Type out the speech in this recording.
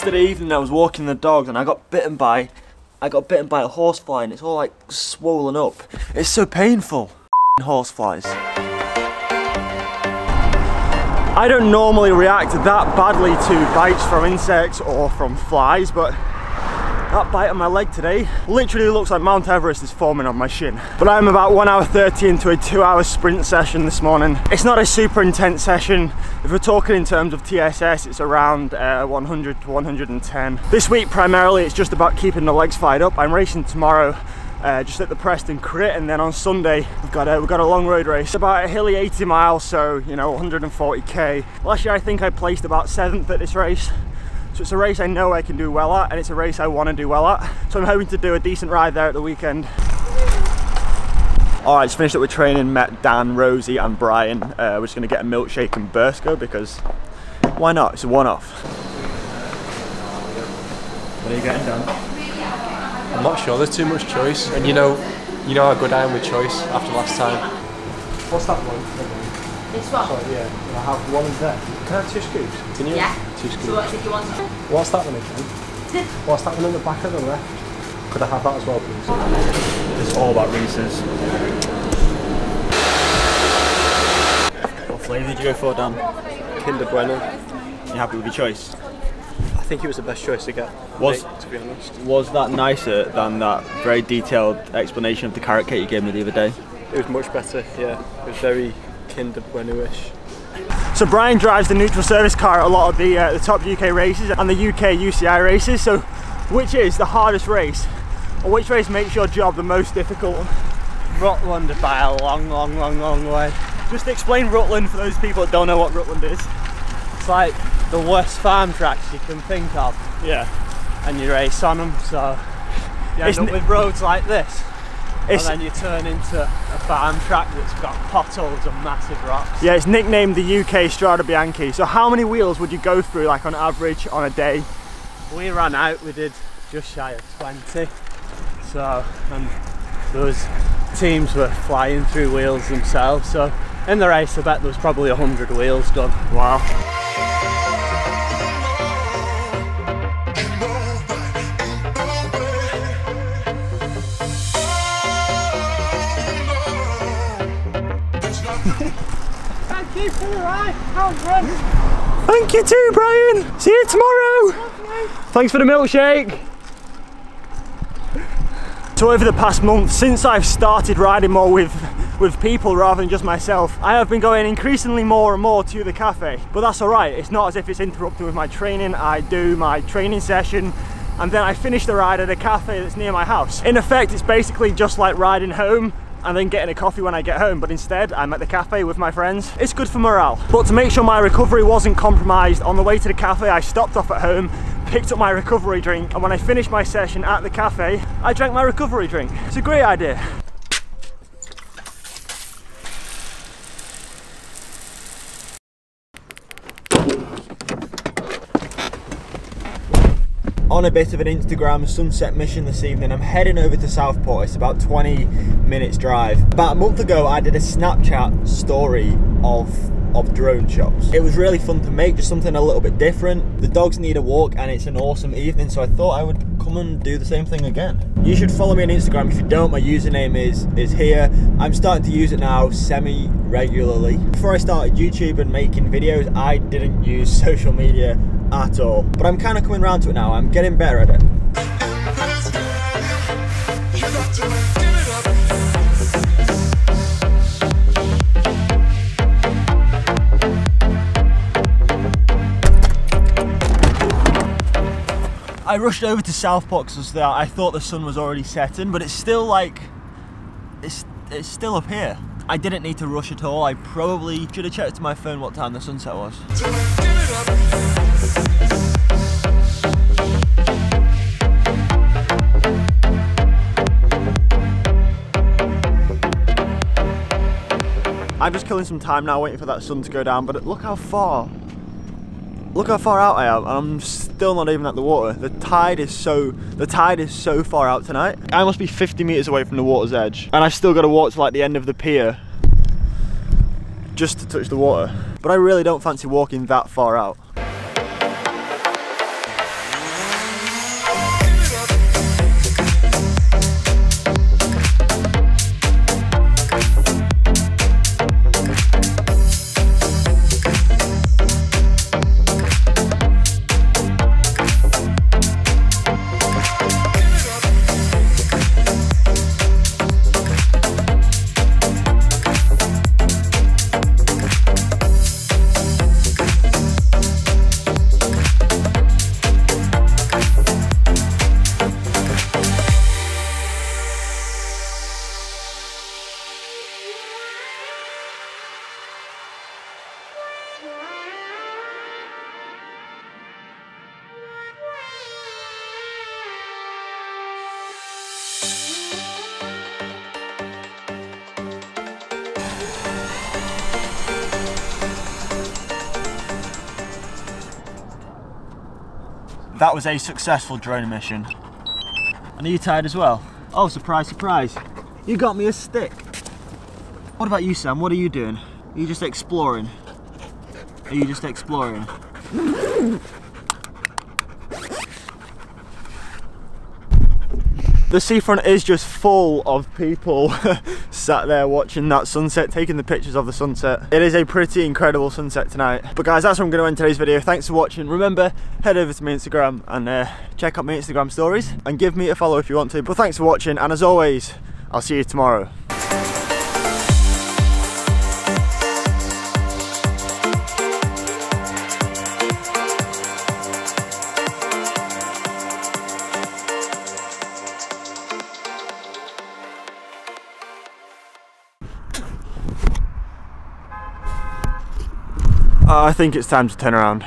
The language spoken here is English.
Yesterday evening I was walking the dogs and I got bitten by a horsefly and it's all like swollen up. It's so painful. Horseflies. I don't normally react that badly to bites from insects or from flies, but that bite on my leg today literally looks like Mount Everest is forming on my shin. But I'm about 1 hour 30 into a 2-hour sprint session this morning. It's not a super intense session. If we're talking in terms of TSS, it's around 100 to 110. This week primarily it's just about keeping the legs fired up. I'm racing tomorrow just at the Preston Crit, and then on Sunday we've got a long road race, about a hilly 80 miles, so you know 140k. Last year I think I placed about 7th at this race. So it's a race I know I can do well at, and it's a race I want to do well at. So I'm hoping to do a decent ride there at the weekend. Alright, just finished up with training, met Dan, Rosie and Brian. We're just going to get a milkshake and Bursko because why not? It's a one-off. What are you getting, Dan? I'm not sure, there's too much choice. And you know how good I am with choice after last time. What's that one? This one? Sorry, yeah, I have one there. Can I have 2 scoops? Can you? Yeah. 2 scoops. So what did you want? What's that one again? What's that one on the back of the left? Could I have that as well, please? It's all about Reese's. What flavour did you go for, Dan? Kinder Bueno. You happy with your choice? I think it was the best choice to get, to be honest. Was that nicer than that very detailed explanation of the carrot cake you gave me the other day? It was much better, yeah. It was very Kinder Bueno-ish. So Brian drives the neutral service car at a lot of the top UK races and the UK UCI races. So which is the hardest race? Or which race makes your job the most difficult? Rutland by a long way. Just explain Rutland for those people that don't know what Rutland is. It's like the worst farm tracks you can think of. Yeah. And you race on them, so you end up with roads like this. And then you turn into a farm track that's got potholes and massive rocks. Yeah, it's nicknamed the UK Strada Bianchi. So how many wheels would you go through, like on average, on a day? We ran out, we did just shy of 20. So, and those teams were flying through wheels themselves. So in the race, I bet there was probably 100 wheels done. Wow. Thank you for the ride. How good. Thank you too, Brian. See you tomorrow. Thanks for the milkshake. So over the past month, since I've started riding more with people rather than just myself, I have been going increasingly more and more to the cafe. But that's alright, it's not as if it's interrupting with my training. I do my training session and then I finish the ride at a cafe that's near my house. In effect, it's basically just like riding home and then getting a coffee when I get home, but instead I'm at the cafe with my friends. It's good for morale. But to make sure my recovery wasn't compromised, on the way to the cafe I stopped off at home, picked up my recovery drink, and when I finished my session at the cafe, I drank my recovery drink. It's a great idea. On a bit of an Instagram sunset mission this evening, I'm heading over to Southport. It's about 20 minutes drive. About a month ago I did a Snapchat story of drone shots. It was really fun to make, just something a little bit different. The dogs need a walk and it's an awesome evening, so I thought I would come and do the same thing again. You should follow me on Instagram. If you don't, my username is here. I'm starting to use it now semi-regularly. Before I started YouTube and making videos, I didn't use social media at all, but I'm kind of coming around to it now. I'm getting better at it. I rushed over to Southport because I thought the sun was already setting, but it's still like, it's still up here. I didn't need to rush at all. I probably should have checked my phone what time the sunset was. I'm just killing some time now waiting for that sun to go down, but look how far out I am, and I'm still not even at the water. The tide is so far out tonight. I must be 50 meters away from the water's edge, and I've still got to walk to like the end of the pier just to touch the water. But I really don't fancy walking that far out. That was a successful drone mission. And are you tired as well? Oh, surprise, surprise. You got me a stick. What about you, Sam? What are you doing? Are you just exploring? Are you just exploring? The seafront is just full of people sat there watching that sunset, taking the pictures of the sunset. It is a pretty incredible sunset tonight. But guys, that's where I'm going to end today's video. Thanks for watching. Remember, head over to my Instagram and check out my Instagram stories and give me a follow if you want to. But thanks for watching, and as always, I'll see you tomorrow. I think it's time to turn around.